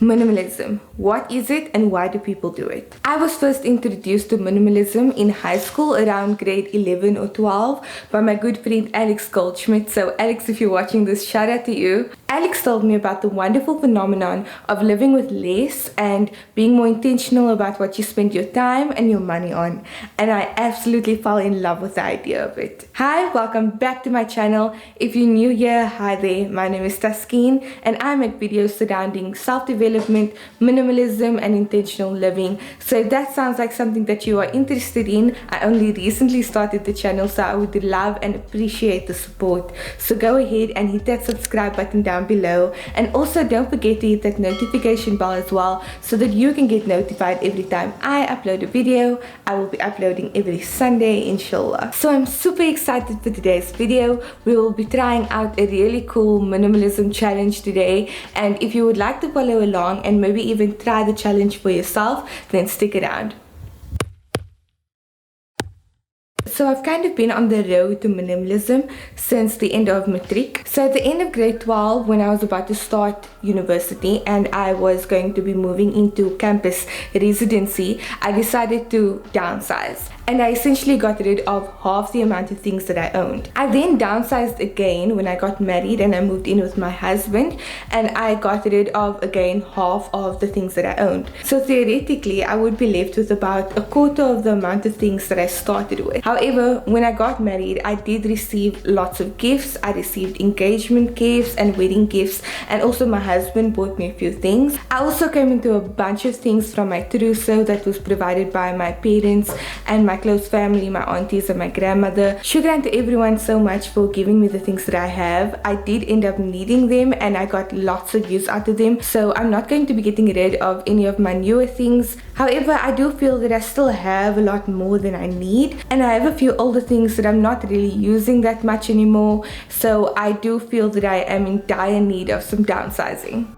Minimalism. What is it and why do people do it? I was first introduced to minimalism in high school around grade 11 or 12 by my good friend Alex Goldschmidt. So Alex, if you're watching this, shout out to you. Alex told me about the wonderful phenomenon of living with less and being more intentional about what you spend your time and your money on. And I absolutely fell in love with the idea of it. Hi, welcome back to my channel. If you're new here, hi there. My name is Taskeen and I make videos surrounding self-development, minimalism and intentional living. So if that sounds like something that you are interested in, I only recently started the channel, so I would love and appreciate the support. So go ahead and hit that subscribe button down below, and also don't forget to hit that notification bell as well so that you can get notified every time I upload a video. I will be uploading every Sunday, inshallah. So I'm super excited for today's video. We will be trying out a really cool minimalism challenge today, and if you would like to follow along and maybe even try the challenge for yourself, then stick around. So I've kind of been on the road to minimalism since the end of matric. So at the end of grade 12, when I was about to start university and I was going to be moving into campus residency, I decided to downsize. And I essentially got rid of half the amount of things that I owned. I then downsized again when I got married and I moved in with my husband, and I got rid of again half of the things that I owned. So theoretically, I would be left with about a quarter of the amount of things that I started with. However, when I got married, I did receive lots of gifts. I received engagement gifts and wedding gifts, and also my husband bought me a few things. I also came into a bunch of things from my trousseau that was provided by my parents and my close family, my aunties and my grandmother. Shukran to everyone so much for giving me the things that I have. I did end up needing them and I got lots of use out of them, so I'm not going to be getting rid of any of my newer things. However, I do feel that I still have a lot more than I need, and I have a few older things that I'm not really using that much anymore, so I do feel that I am in dire need of some downsizing.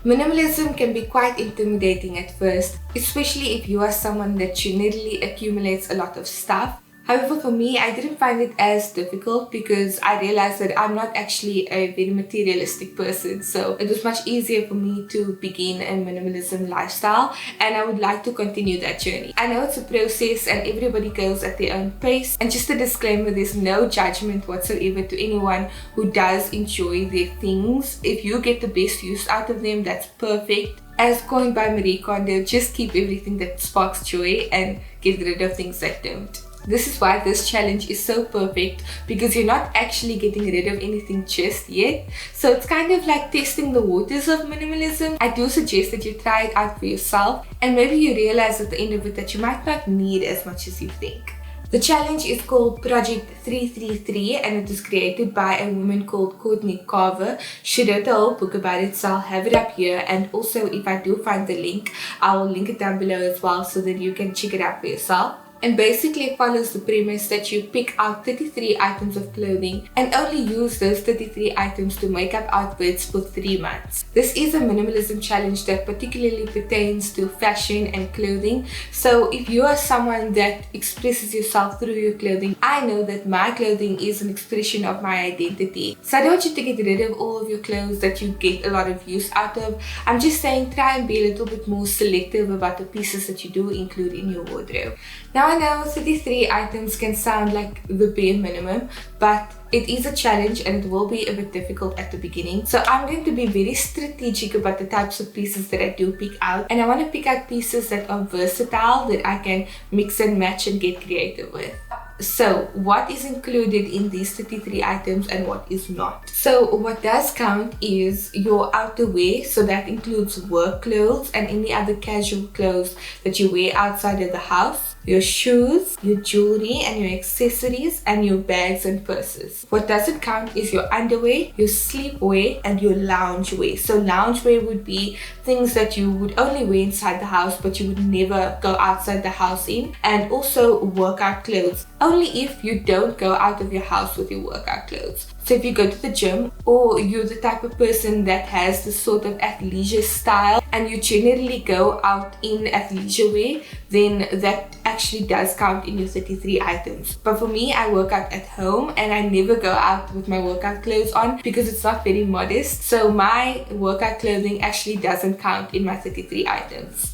Minimalism can be quite intimidating at first, especially if you are someone that generally accumulates a lot of stuff. However, for me, I didn't find it as difficult because I realized that I'm not actually a very materialistic person. So it was much easier for me to begin a minimalism lifestyle, and I would like to continue that journey. I know it's a process and everybody goes at their own pace. And just a disclaimer, there's no judgment whatsoever to anyone who does enjoy their things. If you get the best use out of them, that's perfect. As coined by Marie Kondo, just keep everything that sparks joy and get rid of things that don't. This is why this challenge is so perfect, because you're not actually getting rid of anything just yet. So it's kind of like testing the waters of minimalism. I do suggest that you try it out for yourself, and maybe you realize at the end of it that you might not need as much as you think. The challenge is called Project 333 and it was created by a woman called Courtney Carver. She wrote a whole book about it, so I'll have it up here, and also if I do find the link, I'll link it down below as well so that you can check it out for yourself. And basically it follows the premise that you pick out 33 items of clothing and only use those 33 items to make up outfits for 3 months. This is a minimalism challenge that particularly pertains to fashion and clothing. So if you are someone that expresses yourself through your clothing, I know that my clothing is an expression of my identity. So I don't want you to get rid of all of your clothes that you get a lot of use out of. I'm just saying try and be a little bit more selective about the pieces that you do include in your wardrobe. Now I know 33 items can sound like the bare minimum, but it is a challenge and it will be a bit difficult at the beginning. So I'm going to be very strategic about the types of pieces that I do pick out, and I want to pick out pieces that are versatile, that I can mix and match and get creative with. So what is included in these 33 items and what is not? So what does count is your outerwear, so that includes work clothes and any other casual clothes that you wear outside of the house, your shoes, your jewelry and your accessories, and your bags and purses. What doesn't count is your underwear, your sleepwear and your loungewear. So loungewear would be things that you would only wear inside the house but you would never go outside the house in, and also workout clothes, only if you don't go out of your house with your workout clothes. So if you go to the gym, or you're the type of person that has this sort of athleisure style and you generally go out in athleisure wear, then that actually does count in your 33 items. But for me, I work out at home and I never go out with my workout clothes on because it's not very modest. So my workout clothing actually doesn't count in my 33 items.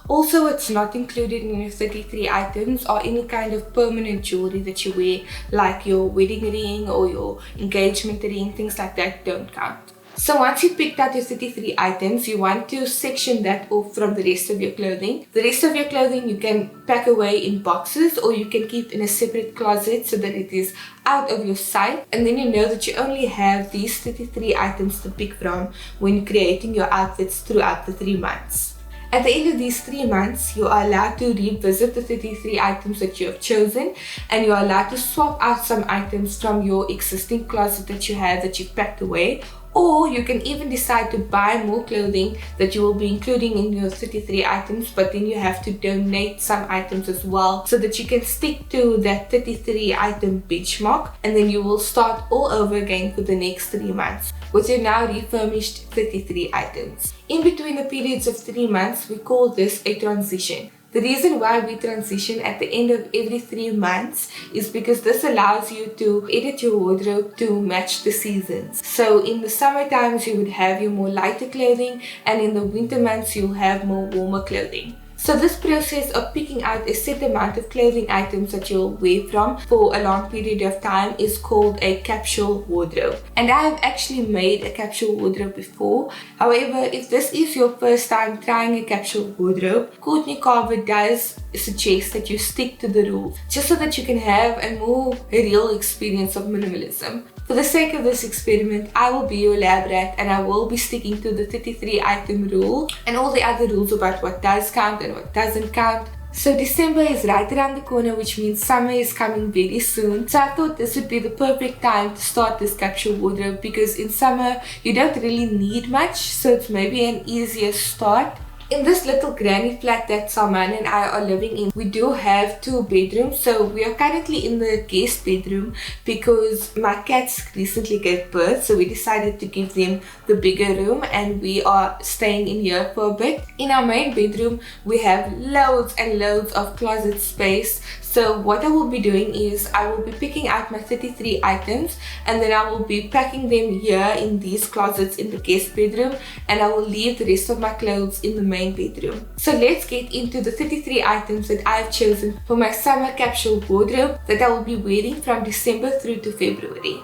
Also, what's not included in your 33 items are any kind of permanent jewelry that you wear, like your wedding ring or your engagement ring, things like that don't count. So once you've picked out your 33 items, you want to section that off from the rest of your clothing. The rest of your clothing you can pack away in boxes, or you can keep in a separate closet so that it is out of your sight. And then you know that you only have these 33 items to pick from when creating your outfits throughout the 3 months. At the end of these 3 months, you are allowed to revisit the 33 items that you have chosen, and you are allowed to swap out some items from your existing closet that you have that you've packed away. Or you can even decide to buy more clothing that you will be including in your 33 items, but then you have to donate some items as well so that you can stick to that 33 item benchmark, and then you will start all over again for the next 3 months with your now refurnished 33 items. In between the periods of 3 months, we call this a transition. The reason why we transition at the end of every 3 months is because this allows you to edit your wardrobe to match the seasons. So in the summer times you would have your more lighter clothing, and in the winter months you'll have more warmer clothing. So this process of picking out a set amount of clothing items that you'll wear from for a long period of time is called a capsule wardrobe. And I have actually made a capsule wardrobe before. However, if this is your first time trying a capsule wardrobe, Courtney Carver does suggest that you stick to the rules, just so that you can have a more real experience of minimalism. For the sake of this experiment, I will be your lab rat and I will be sticking to the 33 item rule and all the other rules about what does count and what doesn't count. So December is right around the corner, which means summer is coming very soon. So I thought this would be the perfect time to start this capsule wardrobe, because in summer you don't really need much, so it's maybe an easier start. In this little granny flat that Salman and I are living in, we do have 2 bedrooms. So we are currently in the guest bedroom because my cats recently gave birth, so we decided to give them the bigger room and we are staying in here for a bit. In our main bedroom, we have loads and loads of closet space. So what I will be doing is I will be picking out my 33 items and then I will be packing them here in these closets in the guest bedroom, and I will leave the rest of my clothes in the main bedroom. So let's get into the 33 items that I've chosen for my summer capsule wardrobe that I will be wearing from December through to February.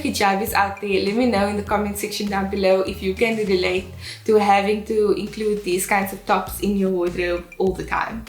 Hijabis out there, let me know in the comment section down below if you can relate to having to include these kinds of tops in your wardrobe all the time.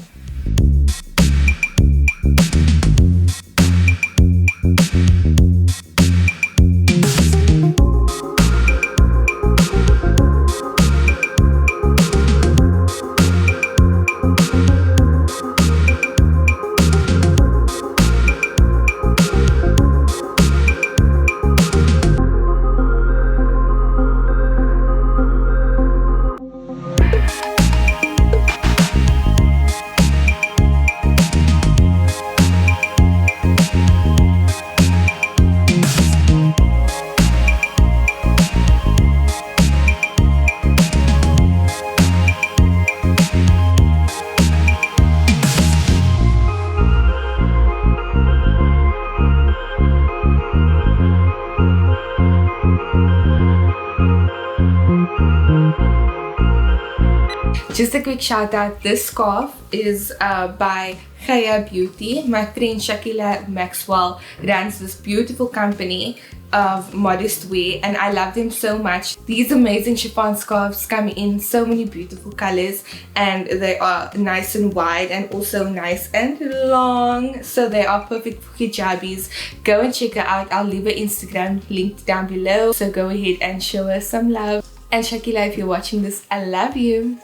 Just a quick shout out, this scarf is by Gaia Beauty. My friend Shakila Maxwell runs this beautiful company of modest wear and I love them so much. These amazing chiffon scarves come in so many beautiful colors and they are nice and wide and also nice and long, so they are perfect for hijabis. Go and check her out. I'll leave her Instagram linked down below, so go ahead and show her some love. And Shakila, if you're watching this, I love you.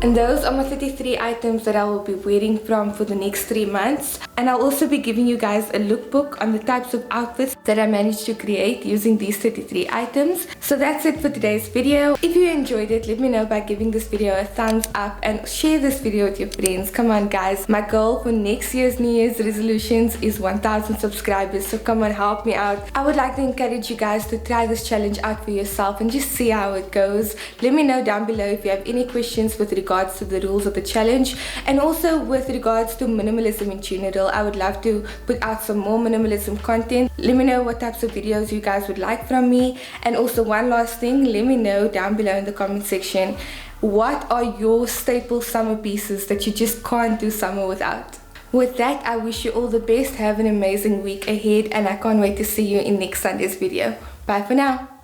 And those are my 33 items that I will be wearing from for the next 3 months. And I'll also be giving you guys a lookbook on the types of outfits that I managed to create using these 33 items. So that's it for today's video. If you enjoyed it, let me know by giving this video a thumbs up and share this video with your friends. Come on guys, my goal for next year's New Year's resolutions is 1,000 subscribers, so come on, help me out. I would like to encourage you guys to try this challenge out for yourself and just see how it goes. Let me know down below if you have any questions with regards to the rules of the challenge, and also with regards to minimalism in general. I would love to put out some more minimalism content. Let me know what types of videos you guys would like from me. And also one last thing, let me know down below in the comment section, what are your staple summer pieces that you just can't do summer without? With that, I wish you all the best. Have an amazing week ahead and I can't wait to see you in next Sunday's video. Bye for now.